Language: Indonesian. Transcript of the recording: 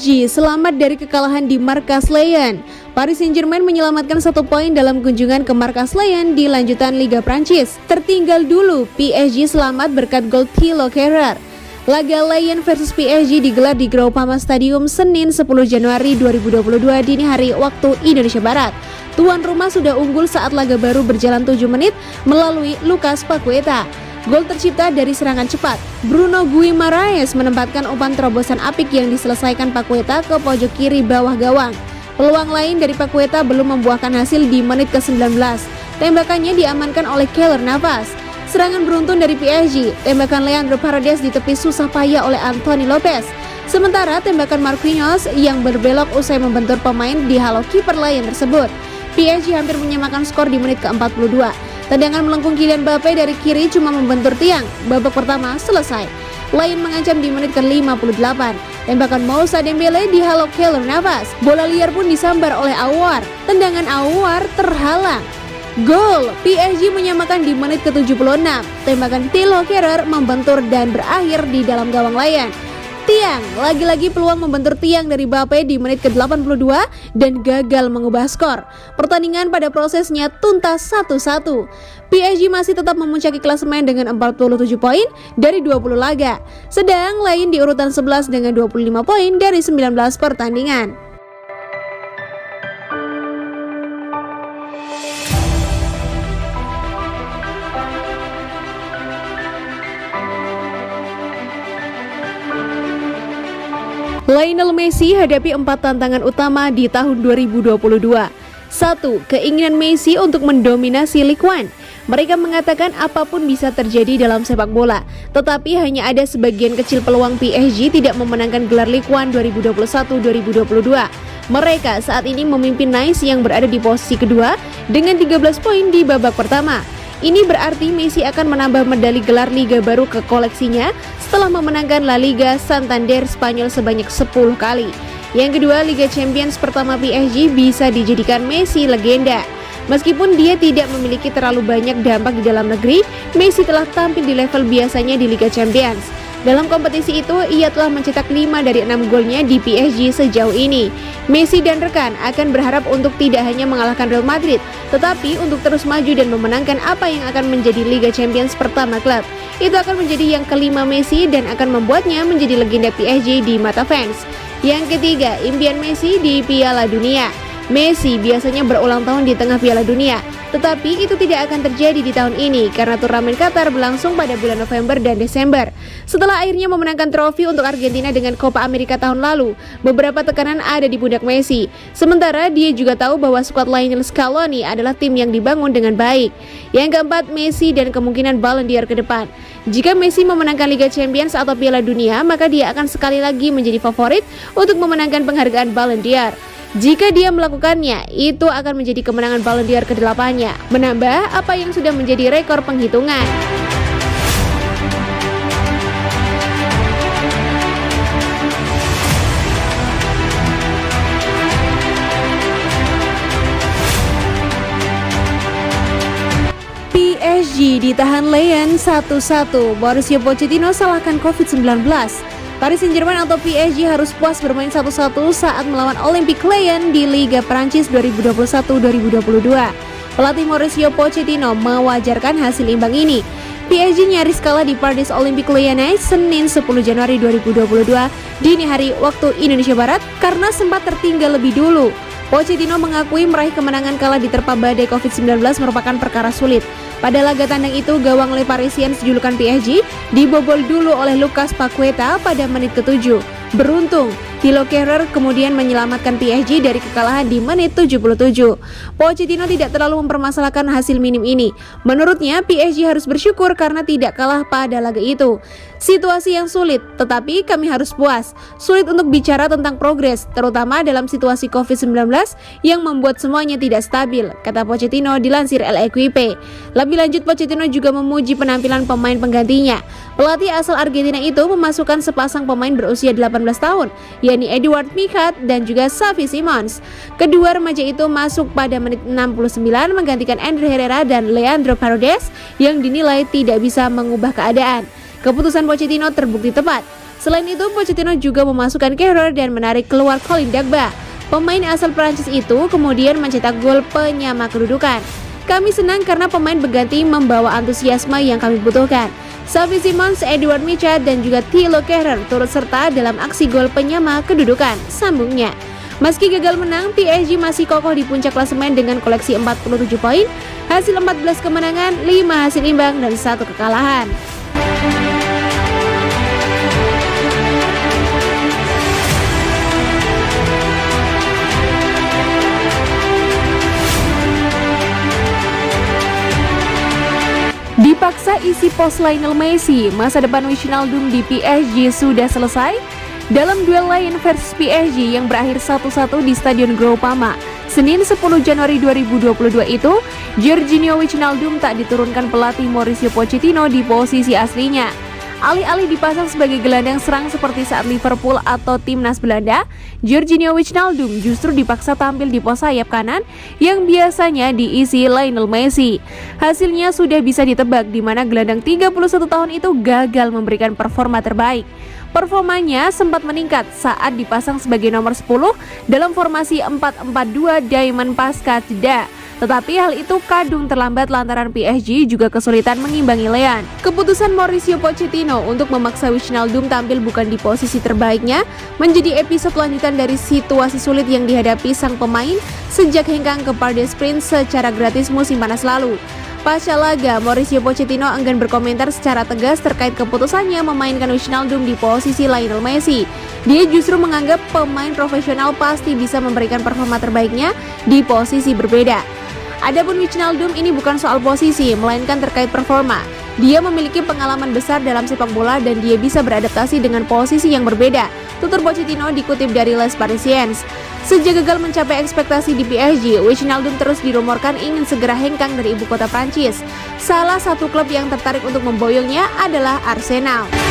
PSG selamat dari kekalahan di markas Lyon. Paris Saint-Germain menyelamatkan 1 poin dalam kunjungan ke markas Lyon di lanjutan Liga Prancis. Tertinggal dulu, PSG selamat berkat gol Thilo Kehrer. Laga Lyon versus PSG digelar di Groupama Stadium Senin 10 Januari 2022 dini hari waktu Indonesia Barat. Tuan rumah sudah unggul saat laga baru berjalan 7 menit melalui Lucas Paqueta. Gol tercipta dari serangan cepat. Bruno Guimaraes menempatkan umpan terobosan apik yang diselesaikan Paqueta ke pojok kiri bawah gawang. Peluang lain dari Paqueta belum membuahkan hasil di menit ke-19. Tembakannya diamankan oleh Keylor Navas. Serangan beruntun dari PSG, tembakan Leandro Paredes di tepi susah payah oleh Anthony Lopez. Sementara tembakan Marquinhos yang berbelok usai membentur pemain dihalau kiper Lyon tersebut. PSG hampir menyamakan skor di menit ke-42. Tendangan melengkung Kylian Mbappe dari kiri cuma membentur tiang. Babak pertama selesai. Lyon mengancam di menit ke-58. Tembakan Moussa Dembele dihalau Keylor Navas. Bola liar pun disambar oleh Aouar. Tendangan Aouar terhalang. Gol! PSG menyamakan di menit ke-76. Tembakan Thilo Kehrer membentur dan berakhir di dalam gawang Lyon. Tiang, lagi-lagi peluang membentur tiang dari Mbappe di menit ke-82 dan gagal mengubah skor. Pertandingan pada prosesnya tuntas 1-1. PSG masih tetap memuncaki klasemen dengan 47 poin dari 20 laga. Sedang Lyon di urutan 11 dengan 25 poin dari 19 pertandingan. Lionel Messi hadapi 4 tantangan utama di tahun 2022. 1. Keinginan Messi untuk mendominasi Ligue 1. Mereka mengatakan apapun bisa terjadi dalam sepak bola, tetapi hanya ada sebagian kecil peluang PSG tidak memenangkan gelar Ligue 1 2021-2022. Mereka saat ini memimpin Nice yang berada di posisi kedua dengan 13 poin di babak pertama. Ini berarti Messi akan menambah medali gelar Liga baru ke koleksinya setelah memenangkan La Liga Santander Spanyol sebanyak 10 kali. Yang kedua, Liga Champions pertama PSG bisa dijadikan Messi legenda. Meskipun dia tidak memiliki terlalu banyak dampak di dalam negeri, Messi telah tampil di level biasanya di Liga Champions. Dalam kompetisi itu, ia telah mencetak 5 dari 6 golnya di PSG sejauh ini. Messi dan rekan akan berharap untuk tidak hanya mengalahkan Real Madrid, tetapi untuk terus maju dan memenangkan apa yang akan menjadi Liga Champions pertama klub. Itu akan menjadi yang kelima Messi dan akan membuatnya menjadi legenda PSG di mata fans. Yang ketiga, impian Messi di Piala Dunia. Messi biasanya berulang tahun di tengah Piala Dunia, tetapi itu tidak akan terjadi di tahun ini karena turnamen Qatar berlangsung pada bulan November dan Desember. Setelah akhirnya memenangkan trofi untuk Argentina dengan Copa America tahun lalu, beberapa tekanan ada di pundak Messi. Sementara dia juga tahu bahwa skuad Lionel Scaloni adalah tim yang dibangun dengan baik. Yang keempat, Messi dan kemungkinan Ballon d'Or ke depan. Jika Messi memenangkan Liga Champions atau Piala Dunia, maka dia akan sekali lagi menjadi favorit untuk memenangkan penghargaan Ballon d'Or. Jika dia melakukannya, itu akan menjadi kemenangan Ballon d'Or ke-8-nya, menambah apa yang sudah menjadi rekor penghitungan. PSG ditahan Lyon 1-1, Mauricio Pochettino salahkan COVID-19. Paris Saint-Germain atau PSG harus puas bermain 1-1 saat melawan Olympique Lyon di Liga Prancis 2021-2022. Pelatih Mauricio Pochettino mewajarkan hasil imbang ini. PSG nyaris kalah di Paris Olympique Lyonnais Senin 10 Januari 2022 dini hari waktu Indonesia Barat karena sempat tertinggal lebih dulu. Pochettino mengakui meraih kemenangan kalah diterpa badai COVID-19 merupakan perkara sulit. Pada laga tandang itu, gawang Le Parisien julukan PSG dibobol dulu oleh Lucas Paqueta pada menit ke-7. Beruntung, Thilo Kehrer kemudian menyelamatkan PSG dari kekalahan di menit 77. Pochettino tidak terlalu mempermasalahkan hasil minim ini. Menurutnya, PSG harus bersyukur karena tidak kalah pada laga itu. Situasi yang sulit, tetapi kami harus puas. Sulit untuk bicara tentang progres, terutama dalam situasi COVID-19 yang membuat semuanya tidak stabil, kata Pochettino dilansir L'Equipe. Lebih lanjut, Pochettino juga memuji penampilan pemain penggantinya. Pelatih asal Argentina itu memasukkan sepasang pemain berusia 18 tahun, yakni Edouard Micat dan juga Xavi Simons. Kedua remaja itu masuk pada menit 69 menggantikan Ander Herrera dan Leandro Paredes yang dinilai tidak bisa mengubah keadaan. Keputusan Pochettino terbukti tepat. Selain itu, Pochettino juga memasukkan Kehrer dan menarik keluar Colin Dagba. Pemain asal Prancis itu kemudian mencetak gol penyama kedudukan. Kami senang karena pemain berganti membawa antusiasme yang kami butuhkan. Xavi Simons, Edouard Micha, dan juga Thilo Kehrer turut serta dalam aksi gol penyama kedudukan, sambungnya. Meski gagal menang, PSG masih kokoh di puncak klasemen dengan koleksi 47 poin, hasil 14 kemenangan, 5 hasil imbang, dan 1 kekalahan. Dipaksa isi pos Lionel Messi, masa depan Wijnaldum di PSG sudah selesai. Dalam duel lain versus PSG yang berakhir 1-1 di Stadion Groupama, Senin 10 Januari 2022 itu, Georginio Wijnaldum tak diturunkan pelatih Mauricio Pochettino di posisi aslinya. Alih-alih dipasang sebagai gelandang serang seperti saat Liverpool atau timnas Belanda, Georginio Wijnaldum justru dipaksa tampil di pos sayap kanan yang biasanya diisi Lionel Messi. Hasilnya sudah bisa ditebak di mana gelandang 31 tahun itu gagal memberikan performa terbaik. Performanya sempat meningkat saat dipasang sebagai nomor 10 dalam formasi 4-4-2 Diamond pasca jeda. Tetapi hal itu kadung terlambat lantaran PSG juga kesulitan mengimbangi Lyon. Keputusan Mauricio Pochettino untuk memaksa Wijnaldum tampil bukan di posisi terbaiknya menjadi episode lanjutan dari situasi sulit yang dihadapi sang pemain sejak hengkang ke Parc des Princes secara gratis musim panas lalu. Pasca laga, Mauricio Pochettino enggan berkomentar secara tegas terkait keputusannya memainkan Wijnaldum di posisi Lionel Messi. Dia justru menganggap pemain profesional pasti bisa memberikan performa terbaiknya di posisi berbeda. Adapun Wijnaldum ini bukan soal posisi, melainkan terkait performa. Dia memiliki pengalaman besar dalam sepak bola dan dia bisa beradaptasi dengan posisi yang berbeda, tutur Pochettino dikutip dari Les Parisiens. Sejak gagal mencapai ekspektasi di PSG, Wijnaldum terus dirumorkan ingin segera hengkang dari ibu kota Prancis. Salah satu klub yang tertarik untuk memboyongnya adalah Arsenal.